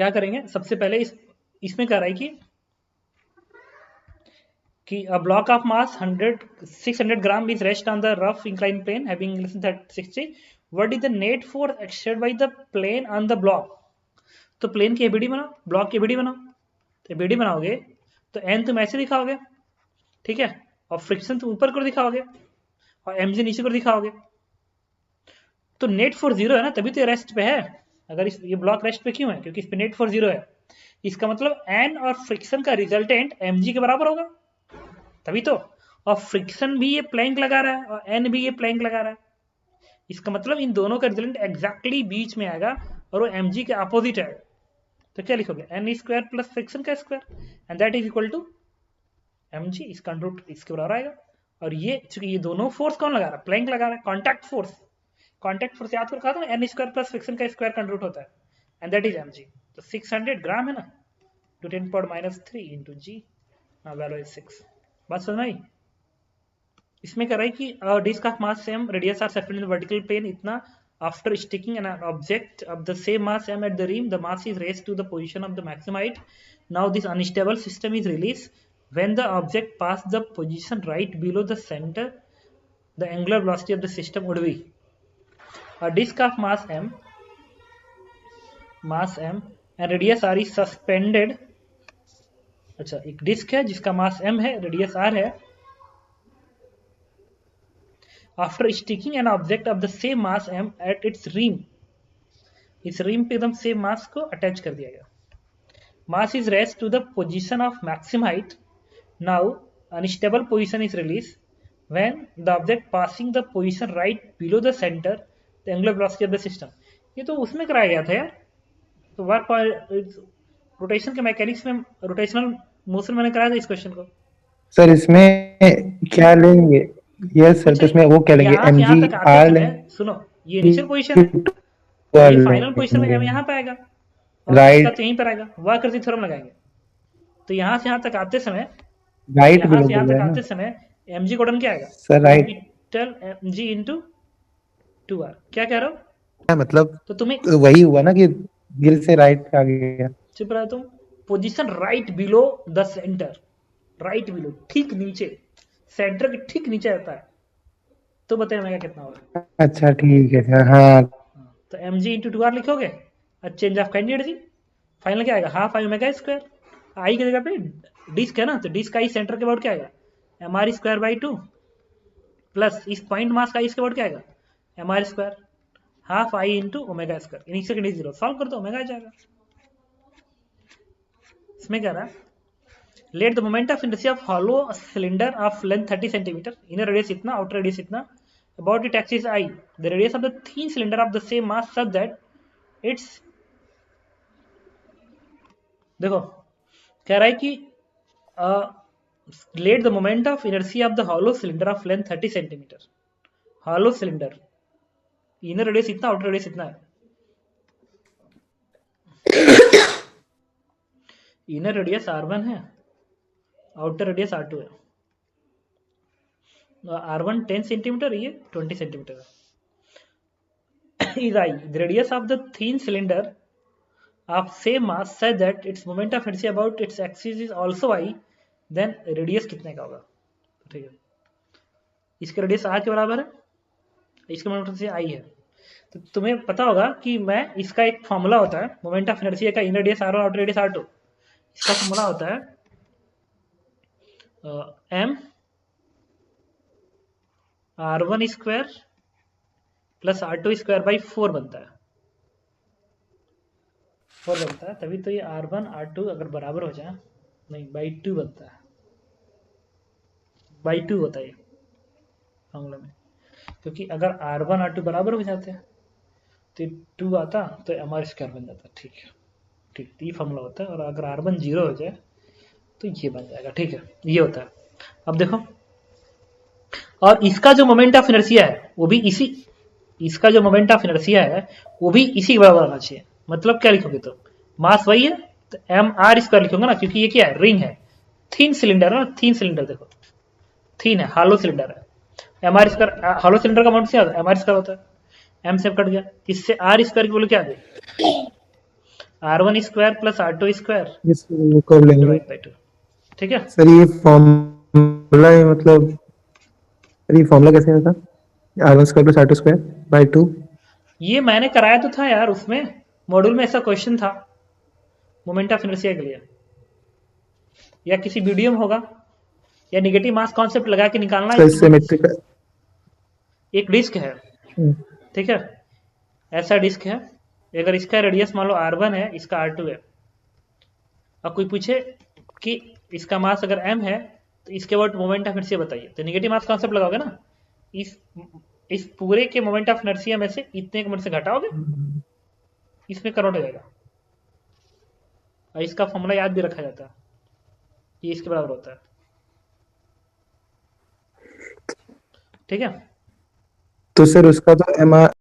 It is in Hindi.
क्या करेंगे सबसे पहले इसमें क्या रहा है कि a block of mass 600 gram is rest on the rough inclined plane having less than 60. What is the net force exerted by the plane on the block? तो प्लेन की एबीडी बनाओ, ब्लॉक की एबीडी बनाओ। तो एबीडी बनाओगे तो एन तुम ऐसे दिखाओगे, ठीक है, और फ्रिक्शन तुम ऊपर को दिखाओगे और एमजी नीचे को दिखाओगे। तो नेट फोर्स 0 है ना, तभी तो ये रेस्ट पे है। अगर ये ब्लॉक रेस्ट पे क्यों है? क्योंकि इस पे नेट फोर्स 0 है। इसका मतलब एन और फ्रिक्शन का रिजल्टेंट एमजी के बराबर होगा, तभी तो। और फ्रिक्शन भी ये प्लैंक लगा रहा है और एन भी ये प्लैंक लगा रहा है। इसका मतलब इन दोनों का रिजल्टेंट एग्जैक्टली बीच में आएगा और वो एमजी के अपोजिट आएगा। तो क्या लिखोगे? एन स्क्वायर प्लस फ्रिक्शन का square and that is equal to MG. इसका रूट इसके बराबर आएगा। और ये चूंकि ये दोनों फोर्स कौन लगा रहा है? प्लैंक लगा रहा है। कॉन्टैक्ट फोर्स, कॉन्टैक्ट फोर्स याद कर कहा था ना, एन स्क्वायर प्लस फ्रिक्शन का स्क्वायर का रूट होता है एंड दैट इज एमजी। तो 600 ग्राम है ना, to 10⁻³ into g, value is 6। बात समझ आई? इसमें कह रहा है कि disc of mass same radius are suspended in vertical plane इतना after sticking an object of the same mass m at the rim, the mass is raised to the position of the maximum height. Now this unstable system is released when the object passes the position right below the center. The angular velocity of the system would be a disk of mass m and radius r is suspended. अच्छा, एक डिस्क है जिसका मास m है, रेडियस r है। After sticking an object of the same mass m at its rim, इस rim पे एकदम सेम मास को अटैच कर दिया गया। Mass is raised to the position of maximum height. Now unstable position is released when the object passing the position right below the center, the angular velocity of the system. ये तो उसमें कराया गया था यार। तो वर्क रोटेशन के मैकेनिक्स में रोटेशनल मोशन मैंने कराया था इस क्वेश्चन को। सर इसमें क्या लेंगे? यस सर, तो इसमें वो क्या लेंगे? यहाँ से यहाँ तक आते समय सुनो, ये इनिशियल पोजीशन है, ये फाइनल पोजीशन में एम यहाँ पे आएगा और इसका तो यहीं पर आएगा। वर्क करती थ्योरम लगाएंगे। तो यहाँ से यहाँ तक आते समय, राइट यहाँ से यहाँ तक आते समय mg कोडन क्या आएगा? Sir right capital mg into 2r। क्या कह रहे हो? मतलब तो तुम्हें वही हुआ ना कि दिल से राइट आ गया। चुप रहो तुम। Position right below the centre, right below, ठीक नीचे, सेंटर के ठीक नीचे आता है। तो बताइए मेगा कितना होगा? अच्छा ठीक है सर। हाँ तो mg इंटू 2r लिखोगे और चेंज ऑफ कैंडिडेट फाइनल क्या आएगा? Half I omega square. I की जगह पे डिस्क है ना, तो डिस्क का सेंटर के अबाउट क्या आएगा? mr स्क्वायर बाई 2 प्लस इस पॉइंट मास का इसके अबाउट क्या आएगा? mr square half I into omega square. Initial condition 0 solve कर दो, ओमेगा आ जाएगा। इसमें क्या रहा है? Let the moment of inertia of hollow cylinder of length 30 centimetre, inner radius इतना, आउटर रेडियस इतना, about it axis I, the radius of the thin cylinder of the same mass such that it's, देखो कह रहा है कि let the moment of inertia of the hollow cylinder of length 30 centimetre. Hollow cylinder, inner radius इतना, आउटर रेडियस इतना है। इनर रेडियस r1 है, आउटर रेडियस r2 है। r1 10 सेंटीमीटर, ये 20 सेंटीमीटर है। is I, the radius of the thin cylinder of same mass such that its moment of inertia about its axis is also I, then radius कितने का होगा? ठीक है, इसका रेडियस r के बराबर है, इसका मोमेंट ऑफ इनर्शिया I है। तो तुम्हें पता होगा कि मैं इसका एक फॉर्मूला होता है मोमेंट ऑफ इनर्शिया का, inner radius r1 outer radius r2। इसका फॉर्मूला होता है m r1 square plus r2 square by 4 बनता है, 4 बनता है। तभी तो ये r1 r2 अगर बराबर हो जाए, नहीं बाई 2 बनता है, बाई 2 होता है ये फॉर्मूला में। क्योंकि अगर r1 r2 बराबर हो जाते हैं तो 2 आता तो mr स्क्वायर बन जाता। ठीक है, ठीक, ये फॉर्मूला होता है। और अगर r1 0 हो जाए तो ये बन जाएगा। ठीक है, ये होता है। अब देखो, और इसका जो मोमेंट ऑफ इनर्शिया है वो भी इसी, इसका जो मोमेंट ऑफ इनर्शिया है वो भी इसी के बराबर होना चाहिए। मतलब क्या लिखोगे? तो मास वही है तो mr स्क्वायर लिखोगे ना, क्योंकि ये क्या है? रिंग है, थिन सिलेंडर है ना, थिन सिलेंडर, देखो थिन है, हालो सिलेंडर है। mr स्क्वायर, हालो सिलेंडर का मोमेंट क्या होता है? mr स्क्वायर होता है। m से कट गया, इससे r स्क्वायर की वैल्यू क्या आ गई? R1 square plus R2 square इसको कर लेंगे डिवाइड बाई 2। ठीक है, सर। ये फॉर्मूला है मतलब, सर ये फॉर्मूला कैसे होता? R1² + R2² / 2। ये मैंने कराया तो था यार, उसमें मॉड्यूल में ऐसा क्वेश्चन था मोमेंट ऑफ इनर्शिया के लिए, या किसी वीडियो में होगा, या नेगेटिव मास कॉन्सेप्ट लगा के निकालना सर है। सिमेट्रिकल। एक डिस्क है, ठीक है, ऐसा डिस्क है, अगर इसका रेडियस मान लो R1 है, इसका R2 है, अब कोई पूछे कि इसका मास अगर m है तो इसके वर्ड मोमेंट ऑफ इनर्शिया बताइए, तो नेगेटिव मास कॉन्सेप्ट लगाओगे ना, इस इस पूरे के मोमेंट ऑफ इनर्शिया में से इतने के मोमेंट से घटाओगे, इसमें कन्वर्ट हो जाएगा। और इसका फॉर्मूला याद भी रखा जाता है, ये इसके बराबर होता है। ठीक है, तो सर उसका तो एम